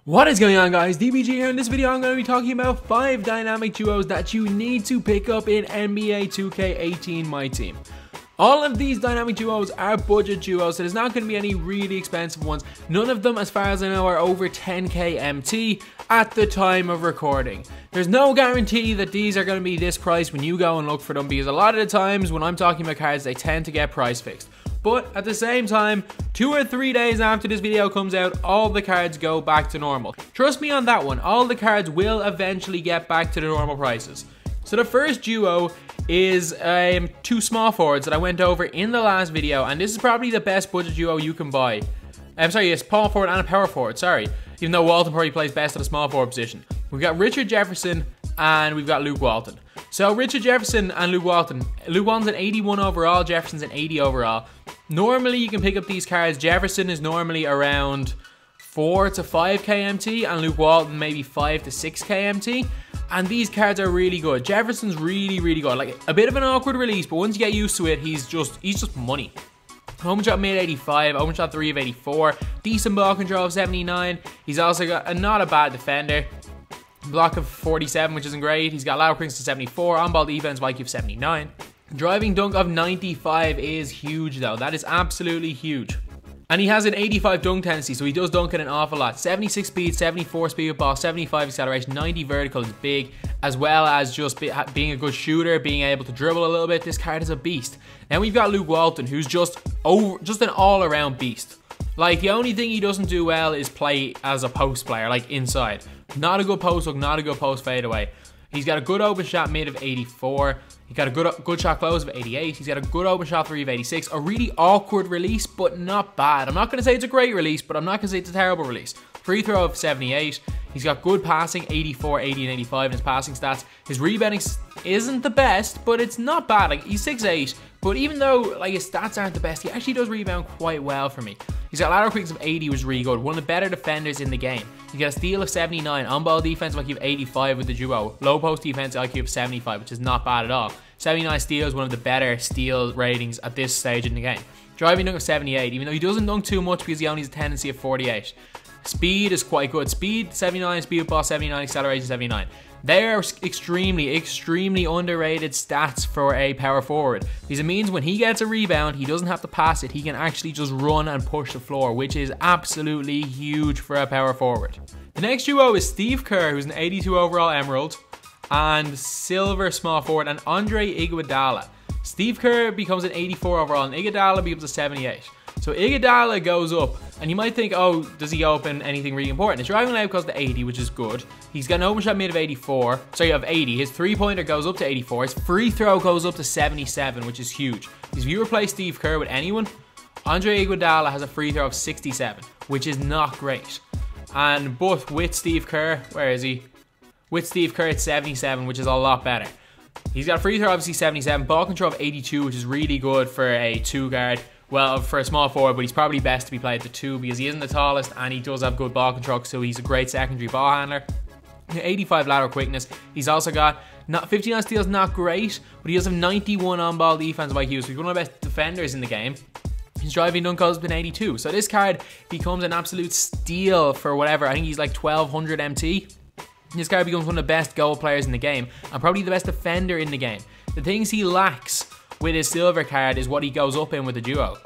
What is going on, guys? DBG here. In this video I'm going to be talking about 5 dynamic duos that you need to pick up in NBA 2K18 MyTEAM. All of these dynamic duos are budget duos, so there's not going to be any really expensive ones. None of them, as far as I know, are over 10k MT at the time of recording. There's no guarantee that these are going to be this price when you go and look for them, because a lot of the times when I'm talking about cards, they tend to get price fixed. But at the same time, 2 or 3 days after this video comes out, all the cards go back to normal. Trust me on that one, all the cards will eventually get back to the normal prices. So the first duo is 2 small forwards that I went over in the last video, and this is probably the best budget duo you can buy. I'm sorry, a small forward and a power forward, sorry. Even though Walton probably plays best at the small forward position. We've got Richard Jefferson and we've got Luke Walton. So Richard Jefferson and Luke Walton's an 81 overall, Jefferson's an 80 overall. Normally you can pick up these cards. Jefferson is normally around 4 to 5 KMT and Luke Walton maybe 5 to 6 KMT. And these cards are really good. Jefferson's really good. Like a bit of an awkward release, but once you get used to it, he's just money. Home shot mid 85, home shot 3 of 84, decent ball control of 79. He's also got not a bad defender. Block of 47, which isn't great. He's got lateral quickness to 74, on-ball defense IQ of 79. Driving dunk of 95 is huge though. That is absolutely huge. And he has an 85 dunk tendency, so he does dunk it an awful lot. 76 speed, 74 speed with ball, 75 acceleration, 90 vertical is big, as well as just being a good shooter, being able to dribble a little bit. This card is a beast. Then we've got Luke Walton, who's just an all-around beast. Like, the only thing he doesn't do well is play as a post player, like inside. Not a good post hook, not a good post fadeaway. He's got a good open shot mid of 84. He's got a good shot close of 88. He's got a good open shot 3 of 86. A really awkward release, but not bad. I'm not going to say it's a great release, but I'm not going to say it's a terrible release. Free throw of 78. He's got good passing, 84, 80, and 85 in his passing stats. His rebounding isn't the best, but it's not bad. Like, he's 6'8", but even though like his stats aren't the best, he actually does rebound quite well for me. He's got lateral quickness of 80, which is really good. One of the better defenders in the game. He's got a steal of 79, on-ball defense IQ of 85 with the duo. Low post defense IQ of 75, which is not bad at all. 79 steals, one of the better steal ratings at this stage in the game. Driving dunk of 78, even though he doesn't dunk too much because he only has a tendency of 48. Speed is quite good. Speed 79, speed with ball 79, acceleration 79. They are extremely underrated stats for a power forward, because it means when he gets a rebound, he doesn't have to pass it. He can actually just run and push the floor, which is absolutely huge for a power forward. The next duo is Steve Kerr, who's an 82 overall emerald, and silver small forward, and Andre Iguodala. Steve Kerr becomes an 84 overall, and Iguodala becomes a 78. So Iguodala goes up, and you might think, oh, does he open anything really important? His driving layup goes to 80, which is good. He's got an open shot mid of 84, sorry, of 80. His three-pointer goes up to 84. His free throw goes up to 77, which is huge. Because if you replace Steve Kerr with anyone, Andre Iguodala has a free throw of 67, which is not great. But with Steve Kerr, where is he? With Steve Kerr, it's 77, which is a lot better. He's got a free throw, obviously 77, ball control of 82, which is really good for a 2-guard. Well, for a small forward, but he's probably best to be played at the 2 because he isn't the tallest and he does have good ball control, so he's a great secondary ball handler. 85 lateral quickness. He's also got 59 steals, not great, but he does have 91 on-ball defensive IQ, so he's one of the best defenders in the game. His driving dunk has been 82, so this card becomes an absolute steal for whatever. I think he's like 1200 MT. This card becomes one of the best goal players in the game and probably the best defender in the game. The things he lacks with his silver card is what he goes up in with the duo.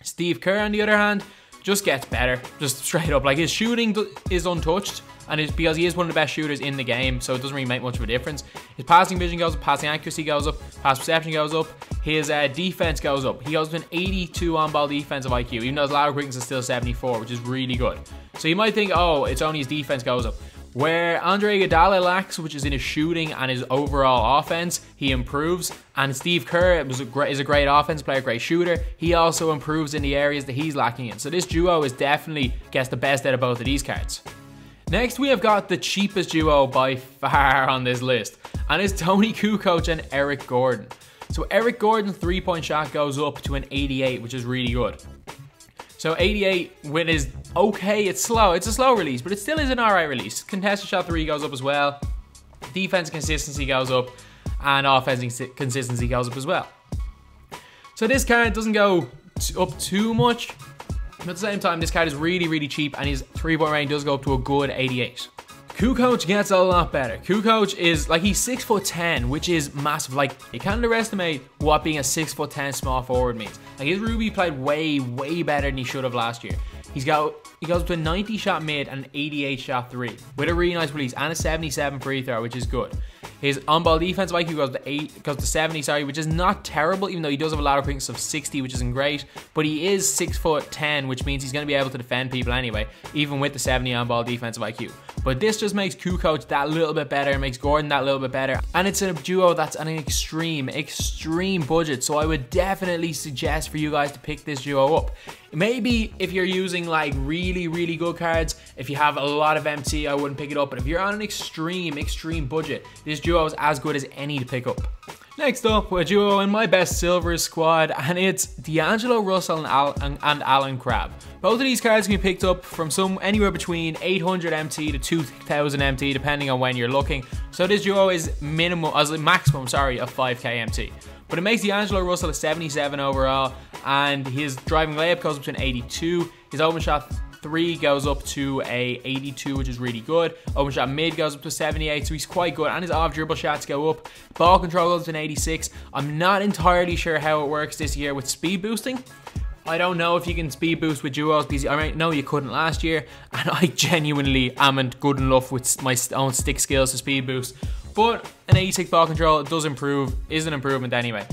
Steve Kerr, on the other hand, just gets better, just straight up. Like, his shooting is untouched, and it's because he is one of the best shooters in the game, so it doesn't really make much of a difference. His passing vision goes up, passing accuracy goes up, pass perception goes up, his defense goes up. He goes to an 82 on-ball defensive IQ, even though his lateral quickness is still 74, which is really good. So you might think, oh, it's only his defense goes up. Where Andre Iguodala lacks, which is in his shooting and his overall offense, he improves. And Steve Kerr is a great offense player, great shooter. He also improves in the areas that he's lacking in. So this duo is definitely gets the best out of both of these cards. Next, we have got the cheapest duo by far on this list, and it's Toni Kukoc and Eric Gordon. So Eric Gordon's three-point shot goes up to an 88, which is really good. So 88 with his okay, it's slow. It's a slow release, but it still is an alright release. Contested shot 3 goes up as well. Defense consistency goes up, and offense consistency goes up as well. So this card doesn't go up too much, But at the same time, this card is really, really cheap, and his 3-point range does go up to a good 88. Kukoc gets a lot better. Kukoc is, like, he's 6'10", which is massive. Like, you can't underestimate what being a 6'10" small forward means. Like, his Ruby played way, way better than he should have last year. He goes up to a 90 shot mid and an 88 shot 3 with a really nice release and a 77 free throw, which is good. His on-ball defensive IQ goes to 70, sorry, which is not terrible, even though he does have a lot of quickness of 60, which isn't great. But he is 6'10", which means he's going to be able to defend people anyway, even with the 70 on-ball defensive IQ. But this just makes Kukoc that little bit better, makes Gordon that little bit better, and it's a duo that's on an extreme budget. So I would definitely suggest for you guys to pick this duo up. Maybe if you're using like really, really good cards, if you have a lot of MT, I wouldn't pick it up. But if you're on an extreme budget, this duo is as good as any to pick up. Next up, a duo in my best silver squad, and it's D'Angelo Russell and Alan Crabb. Both of these cards can be picked up from anywhere between 800 MT to 2000 MT, depending on when you're looking. So this duo is maximum of 5k MT. But it makes D'Angelo Russell a 77 overall, and his driving layup goes up to an 82. His open shot 3 goes up to a 82, which is really good. Open shot mid goes up to 78, so he's quite good. And his off dribble shots go up. Ball control goes to an 86. I'm not entirely sure how it works this year with speed boosting. I don't know if you can speed boost with duos, because I know you couldn't last year, and I genuinely amn't good enough with my own stick skills to speed boost. But an 86 ball control does improve, is an improvement anyway.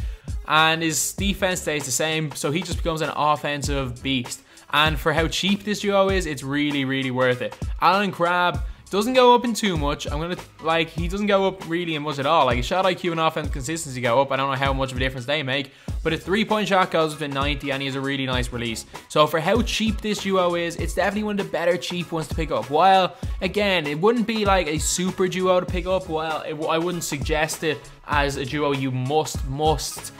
And his defense stays the same, so he just becomes an offensive beast. And for how cheap this duo is, it's really, really worth it. Alan Crabb doesn't go up in too much. He doesn't go up really in much at all. Like, his shot IQ and offense consistency go up. I don't know how much of a difference they make. But his 3-point shot goes up to 90, and he has a really nice release. So for how cheap this duo is, it's definitely one of the better cheap ones to pick up. While, again, it wouldn't be like a super duo to pick up. I wouldn't suggest it as a duo you must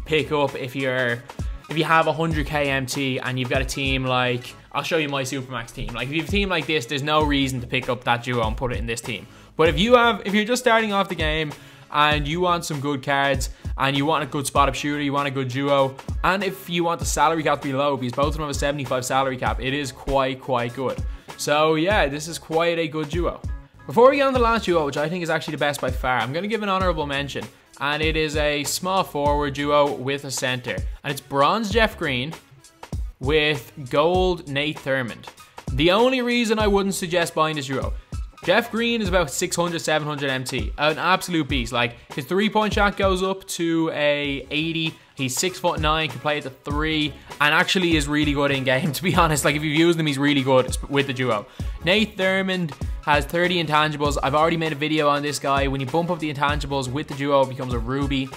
pick up if you have 100k MT and you've got a team like, I'll show you my Supermax team. Like, if you have a team like this, there's no reason to pick up that duo and put it in this team. But if you're just starting off the game and you want some good cards and you want a good spot-up shooter, you want a good duo, and if you want the salary cap to be low, because both of them have a 75 salary cap, it is quite good. So yeah, this is quite a good duo. Before we get on to the last duo, which I think is actually the best by far, I'm going to give an honorable mention. And it is a small forward duo with a center. And it's bronze Jeff Green with gold Nate Thurmond. The only reason I wouldn't suggest buying this duo, Jeff Green is about 600, 700 MT. An absolute beast. Like, his 3-point shot goes up to a 80. He's 6'9", can play at the 3, and actually is really good in game, to be honest. Like, if you've used him, he's really good with the duo. Nate Thurmond has 30 intangibles. I've already made a video on this guy. When you bump up the intangibles with the duo, it becomes a ruby,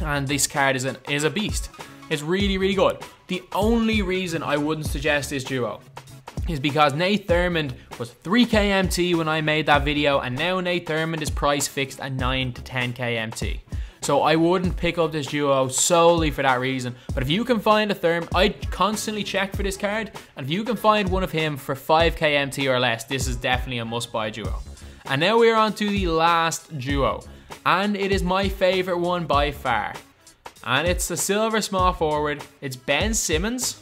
and this card is a beast. It's really, really good. The only reason I wouldn't suggest this duo is because Nate Thurmond was 3k MT when I made that video, and now Nate Thurmond is price fixed at 9 to 10k MT. So I wouldn't pick up this duo solely for that reason. But if you can find a Thurmond, I constantly check for this card, and if you can find one of him for 5k MT or less, this is definitely a must-buy duo. And now we're on to the last duo, and it is my favorite one by far. And it's the silver small forward. It's Ben Simmons,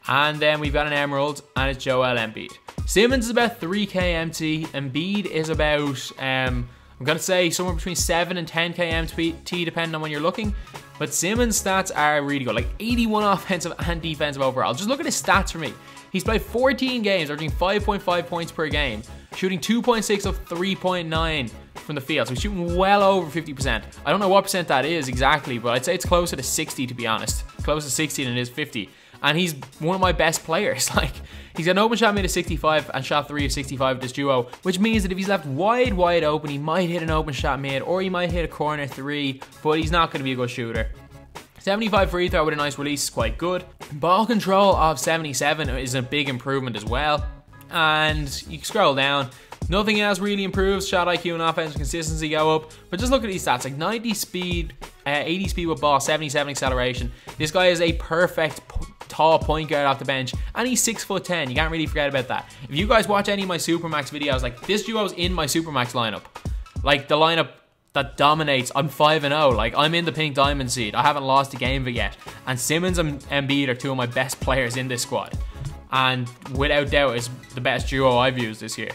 and then we've got an emerald, and it's Joel Embiid. Simmons is about 3k MT. Embiid is about I'm going to say somewhere between 7 and 10k MT, depending on when you're looking. But Simmons' stats are really good, like 81 offensive and defensive overall. Just look at his stats for me. He's played 14 games, averaging 5.5 points per game, shooting 2.6 of 3.9 from the field. So he's shooting well over 50%. I don't know what percent that is exactly, but I'd say it's closer to 60, to be honest. Closer to 60 than it is 50. And he's one of my best players. Like, he's got an open shot mid of 65 and shot 3 of 65 with this duo, which means that if he's left wide open, he might hit an open shot mid, or he might hit a corner 3, but he's not going to be a good shooter. 75 free throw with a nice release is quite good. Ball control of 77 is a big improvement as well. And you can scroll down. Nothing else really improves. Shot IQ and offensive consistency go up. But just look at these stats, like 90 speed, 80 speed with ball, 77 acceleration. This guy is a perfect tall point guard off the bench, and he's 6'10". You can't really forget about that. If you guys watch any of my Supermax videos, like, this duo's in my Supermax lineup. Like, the lineup that dominates. I'm 5-0. Like, I'm in the pink diamond seed. I haven't lost a game of it yet. And Simmons and Embiid are two of my best players in this squad. And without doubt, is the best duo I've used this year.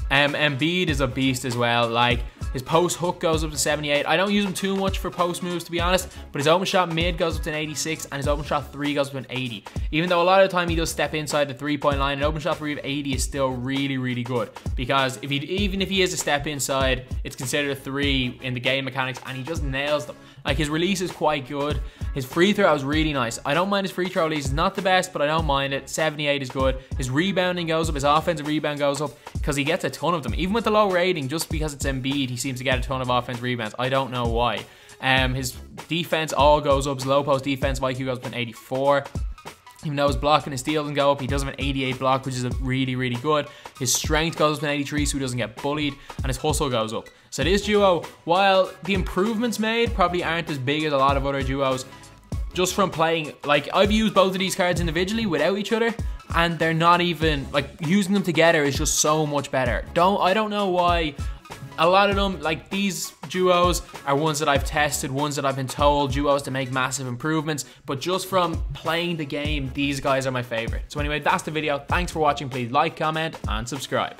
Embiid is a beast as well. Like, his post hook goes up to 78. I don't use him too much for post moves, to be honest, but his open shot mid goes up to an 86 and his open shot 3 goes up to an 80. Even though a lot of the time he does step inside the 3-point line, an open shot 3 of 80 is still really, really good, because even if he is a step inside, it's considered a 3 in the game mechanics, and he just nails them. Like, his release is quite good. His free throw is really nice. I don't mind his free throw release. It's not the best, but I don't mind it. 78 is good. His rebounding goes up. His offensive rebound goes up because he gets a ton of them. Even with the low rating, just because it's Embiid, he seems to get a ton of offensive rebounds. I don't know why. His defense all goes up. His low post defense IQ goes up to an 84. Even though his block and his steal doesn't go up, he does have an 88 block, which is really, really good. His strength goes up to an 83, so he doesn't get bullied, and his hustle goes up. So this duo, while the improvements made probably aren't as big as a lot of other duos, just from playing, like, I've used both of these cards individually without each other, and they're not even, like, using them together is just so much better. I don't know why. A lot of them, like, these duos are ones that I've tested, ones that I've been told duos to make massive improvements, but just from playing the game, these guys are my favorite. So anyway, that's the video. Thanks for watching. Please like, comment, and subscribe.